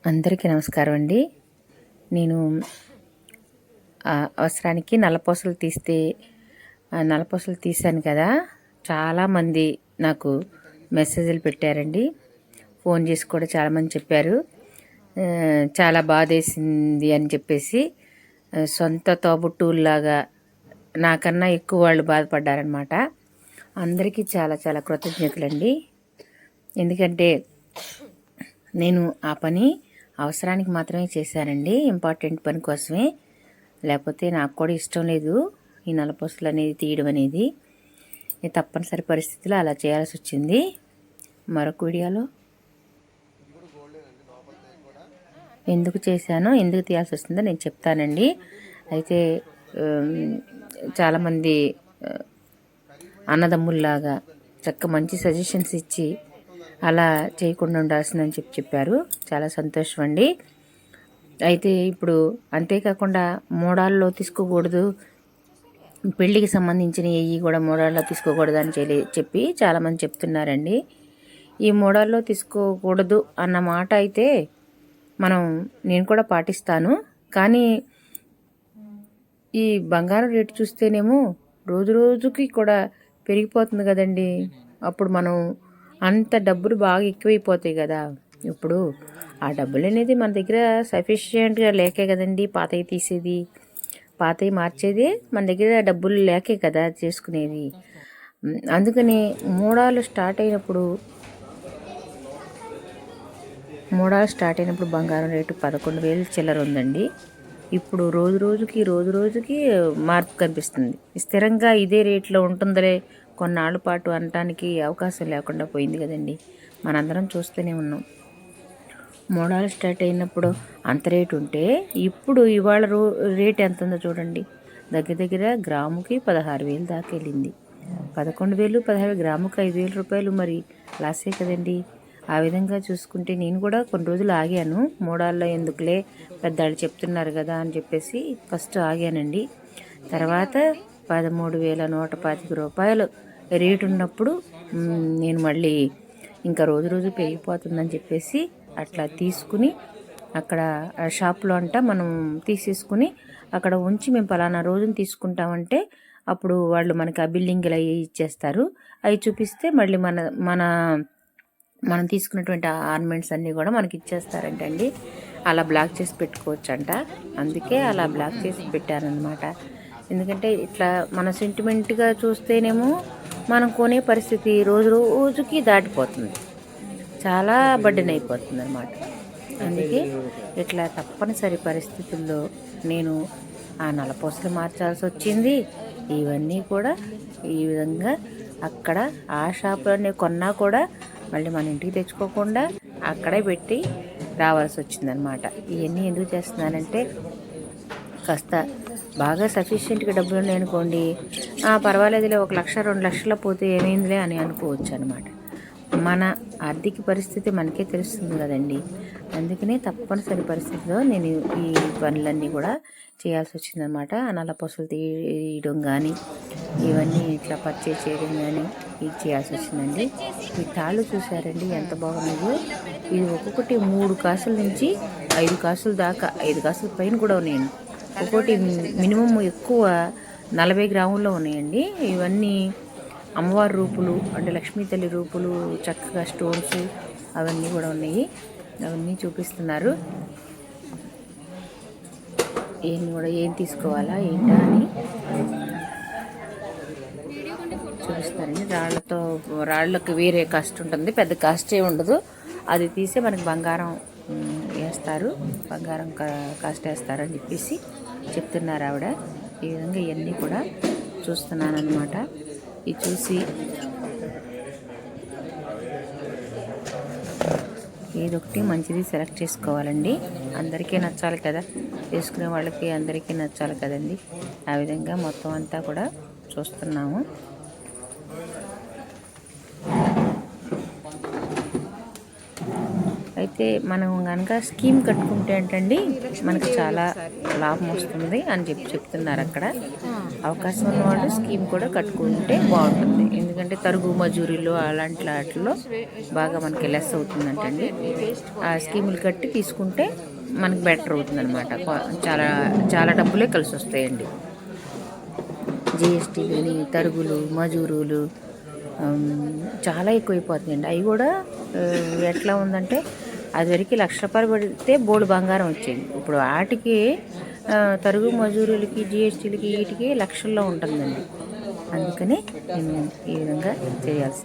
అందరికీ నమస్కారం అండి. నేను అవసరానికి నల్లపూసలు తీశాను కదా. చాలామంది నాకు మెసేజ్లు పెట్టారండి. ఫోన్ చేసి కూడా చాలామంది చెప్పారు చాలా బాధేసింది అని చెప్పేసి. సొంత తోబుట్టువుల్లాగా నాకన్నా ఎక్కువ వాళ్ళు బాధపడ్డారనమాట. అందరికీ చాలా చాలా కృతజ్ఞతలండి. ఎందుకంటే నేను ఆ పని అవసరానికి మాత్రమే చేశానండి, ఇంపార్టెంట్ పని కోసమే. లేకపోతే నాకు కూడా ఇష్టం లేదు ఈ నల్లపూసలు అనేది తీయడం అనేది. తప్పనిసరి పరిస్థితిలో అలా చేయాల్సి వచ్చింది. మరొక వీడియోలో ఎందుకు చేశానో, ఎందుకు తీయాల్సి వస్తుందో నేను చెప్తానండి. అయితే చాలామంది అన్నదమ్ముల్లాగా మంచి సజెషన్స్ ఇచ్చి అలా చేయకుండా ఉండాల్సిందని చెప్పారు. చాలా సంతోషం అండి. అయితే ఇప్పుడు అంతేకాకుండా మోడాల్లో తీసుకోకూడదు, పెళ్ళికి సంబంధించిన ఏవి కూడా మోడాల్లో తీసుకోకూడదు అని చెప్పి చాలామంది చెప్తున్నారండి. ఈ మోడాల్లో తీసుకోకూడదు అన్న మాట అయితే నేను కూడా పాటిస్తాను. కానీ ఈ బంగారం రేటు చూస్తేనేమో రోజు రోజుకి కూడా పెరిగిపోతుంది కదండి. అప్పుడు అంత డబ్బులు బాగా ఎక్కువైపోతాయి కదా. ఇప్పుడు ఆ డబ్బులు అనేది మన దగ్గర సఫిషియెంట్గా లేకే కదండి పాతవి తీసేది, పాతవి మార్చేది. మన దగ్గర డబ్బులు లేకే కదా చేసుకునేది. అందుకని మూడాలు స్టార్ట్ అయినప్పుడు బంగారం రేటు 11,000 చిల్లర ఉందండి. ఇప్పుడు రోజు రోజుకి మార్పు కనిపిస్తుంది. స్థిరంగా ఇదే రేట్లో ఉంటుందలే కొన్నాళ్ళ పాటు అనటానికి అవకాశం లేకుండా పోయింది కదండి. మనందరం చూస్తూనే ఉన్నాం. మోడాలు స్టార్ట్ అయినప్పుడు అంత రేటు ఉంటే ఇప్పుడు ఇవాళ రేట్ ఎంత ఉందో చూడండి. దగ్గర గ్రాముకి 16,000 దాకా వెళ్ళింది. 11,000, 16,000, గ్రాముకి 5,000 రూపాయలు. మరి లాసే కదండి. ఆ విధంగా చూసుకుంటే నేను కూడా కొన్ని రోజులు ఆగాను. మోడాల్లో ఎందుకులే, పెద్దవాళ్ళు చెప్తున్నారు కదా అని చెప్పేసి ఫస్ట్ ఆగానండి. తర్వాత 13,125 రూపాయలు రేటు ఉన్నప్పుడు నేను మళ్ళీ ఇంకా రోజు పెరిగిపోతుందని చెప్పేసి అట్లా తీసుకుని అక్కడ షాప్లో మనం తీసేసుకుని అక్కడ ఉంచి మేము పలానా రోజున తీసుకుంటామంటే అప్పుడు వాళ్ళు మనకి ఆ బిల్లింగ్లు అవి ఇచ్చేస్తారు. అవి చూపిస్తే మళ్ళీ మనం తీసుకున్నటువంటి ఆర్నమెంట్స్ అన్నీ కూడా మనకి ఇచ్చేస్తారంటండి. అలా బ్లాక్ చేసి పెట్టుకోవచ్చు అంట. అందుకే అలా బ్లాక్ చేసి పెట్టారనమాట. ఎందుకంటే ఇట్లా మన సెంటిమెంట్గా చూస్తేనేమో మనం కొనే పరిస్థితి రోజుకి దాటిపోతుంది, చాలా బర్డెన్ అయిపోతుంది అనమాట. అందుకే ఇట్లా తప్పనిసరి పరిస్థితుల్లో నేను ఆ నల్లపూసలు మార్చాల్సి వచ్చింది. ఇవన్నీ కూడా ఈ విధంగా అక్కడ ఆ షాపులోనే కొన్నా కూడా మళ్ళీ మన ఇంటికి తెచ్చుకోకుండా అక్కడే పెట్టి రావాల్సి వచ్చిందనమాట. ఇవన్నీ ఎందుకు చేస్తున్నానంటే కాస్త బాగా సఫిషియెంట్గా డబ్బులు ఉన్నాయనుకోండి, పర్వాలేదులే 1,00,000 2,00,000 పోతే ఏమైందిలే అని అనుకోవచ్చు అనమాట. మన ఆర్థిక పరిస్థితి మనకే తెలుస్తుంది కదండి. అందుకనే తప్పనిసరి పరిస్థితిలో నేను ఈ పనులన్నీ కూడా చేయాల్సి వచ్చిందనమాట. నల్లపూసలు తీయడం కానీ, ఇవన్నీ ఇట్లా పర్చేజ్ చేయడం కానీ ఇది చేయాల్సి వచ్చిందండి. ఈ తాళ్ళు చూసారండి ఎంత బాగున్నాయో. ఇది ఒక్కొక్కటి 3 కాసుల నుంచి 5 కాసుల దాకా, 5 కాసుల పైన కూడా ఉన్నాయండి. ఒక్కొక్కటి మినిమం ఎక్కువ 40 గ్రాముల్లో ఉన్నాయండి. ఇవన్నీ అమ్మవారి రూపులు, అంటే లక్ష్మీ తల్లి రూపులు, చక్కగా స్టోన్స్ అవన్నీ కూడా ఉన్నాయి. అవన్నీ చూపిస్తున్నారు. ఏం తీసుకోవాలా ఏంటా అని చూపిస్తారండి. రాళ్ళకి వేరే కాస్ట్ ఉంటుంది, పెద్ద కాస్టే ఉండదు. అది తీసే మనకి బంగారం వేస్తారు, బంగారం కాస్ట్ వేస్తారని చెప్పేసి చెప్తున్నారు ఆవిడ. ఈ విధంగా ఇవన్నీ కూడా చూస్తున్నాను అనమాట. ఇది చూసి ఏదొకటి మంచిది సెలెక్ట్ చేసుకోవాలండి. అందరికీ నచ్చాలి కదా, చేసుకునే వాళ్ళకి అందరికీ నచ్చాలి కదండి. ఆ విధంగా మొత్తం అంతా కూడా చూస్తున్నాము. అయితే అయితే మనం కనుక స్కీమ్ కట్టుకుంటే ఏంటండి మనకు చాలా లాభం వస్తుంది అని చెప్తున్నారు అక్కడ. అవకాశం ఉన్నవాళ్ళు స్కీమ్ కూడా కట్టుకుంటే బాగుంటుంది. ఎందుకంటే తరుగు మజూరీలు అలాంటి వాటిలో బాగా మనకి లెస్ అవుతుందంటండి. ఆ స్కీములు కట్టి తీసుకుంటే మనకి బెటర్ అవుతుంది అనమాట. చాలా చాలా డబ్బులే కలిసి వస్తాయండి. జిఎస్టీలని, తరుగులు, మజూరులు చాలా ఎక్కువైపోతున్నాయండి. అవి కూడా ఎట్లా ఉందంటే అది వరకు ₹1,00,000 పడితే బోల్డు బంగారం వచ్చేది. ఇప్పుడు వాటికి తరుగు మజూరులకి, జిఎస్టీలకి వీటికి లక్షల్లో ఉంటుందండి. అందుకని నేను ఈ విధంగా చేయాల్సి